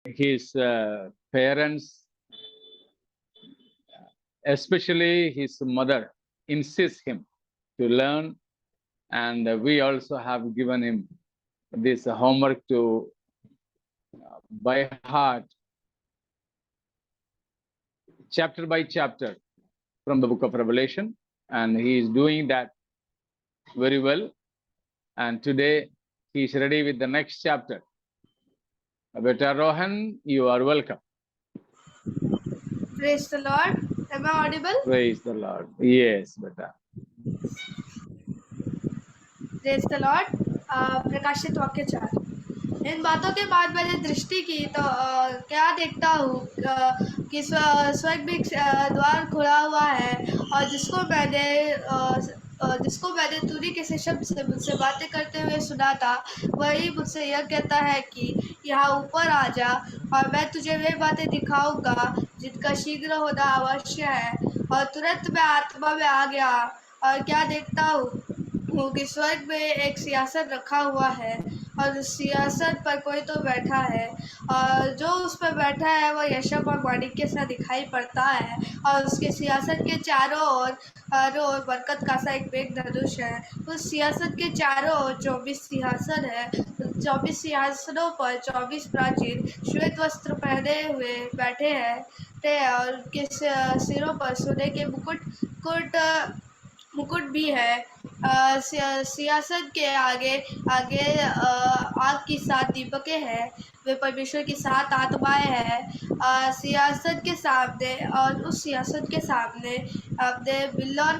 his parents, especially his mother, insist him to learn, and we also have given him this homework to by heart, chapter by chapter from the book of Revelation, and he is doing that very well. And today he is ready with the next chapter. Beta Rohan, you are welcome. Praise the Lord. Am I audible? Praise the Lord. Yes, beta. Praise the Lord. प्रकाशित वाक्य 4। इन बातों के बाद मैंने दृष्टि की तो क्या देखता हूँ कि स्वर्ग भी द्वार खुला हुआ है, और जिसको मैंने तुरी के शब्द से मुझसे बातें करते हुए सुना था, वही मुझसे यह कहता है कि यहाँ ऊपर आ जा, और मैं तुझे वे बातें दिखाऊंगा जिनका शीघ्र होना अवश्य है। और तुरंत मैं आत्मा में आ गया, और क्या देखता हूँ कि स्वर्ग में एक सियासत रखा हुआ है, और उस सियासत पर कोई तो बैठा है, और जो उस पर बैठा है वह यशब और माणिक के साथ दिखाई पड़ता है, और उसके सियासत के चारों ओर बरकत का सा एक मेघ धनुष है। उस सियासत के चारों ओर 24 सिंहासन है। 24 सिंहासनों पर 24 प्राचीन श्वेत वस्त्र पहने हुए बैठे हैं, और उनके सिरों पर सोने के मुकुट भी है। सियासत के आगे आगे आग की 7 दीपकें हैं, वे परमेश्वर की 7 आत्माएं हैं। सियासत के सामने, और उस सियासत के सामने अपने बिल्लौर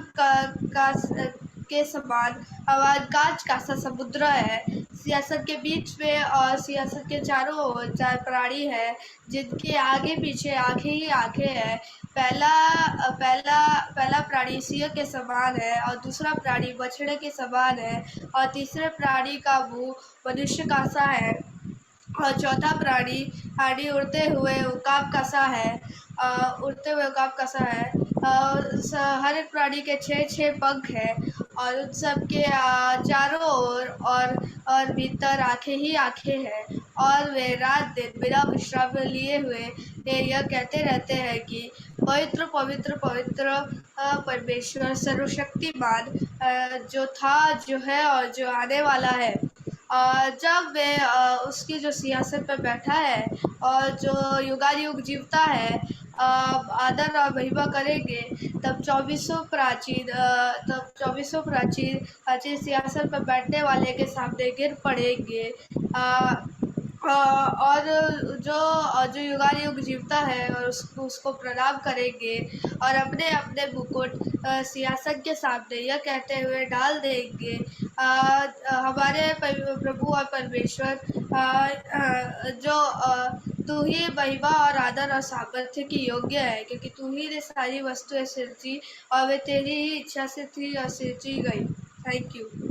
के समान कांच का सा समुद्र है। सियासत के बीच में और सियासत के चारों ओर 4 प्राणी है, जिनके आगे पीछे आंखें ही आंखें हैं। पहला प्राणी सिंह के समान है, और दूसरा प्राणी बछड़े के समान है, और तीसरे प्राणी का मुंह मनुष्य का सा है, और चौथा प्राणी उड़ते हुए उकाब का सा है। हर एक प्राणी के 6 पंख है, और उन सब के चारों ओर और भीतर आंखें ही आंखें हैं, और वे रात दिन बिना विश्राम लिए हुए यह कहते रहते हैं कि पवित्र पवित्र पवित्र परमेश्वर सर्वशक्तिमान, जो था, जो है और जो आने वाला है। जब वे उसकी जो सियासत पर बैठा है और जो युगायुग जीवता है आदर और महिमा करेंगे, तब 24 प्राचीन सियासत पर बैठने वाले के सामने गिर पड़ेंगे, और जो युगायुग जीवता है और उसको प्रणाम करेंगे, और अपने अपने मुकुट सियासत के सामने यह कहते हुए डाल देंगे, हमारे प्रभु और परमेश्वर, जो तू ही महिमा और आदर और सामर्थ्य की योग्य है, क्योंकि तू ही ने सारी वस्तुएं सिरजी, और वे तेरी ही इच्छा से थी और सिरजी गई। Thank you.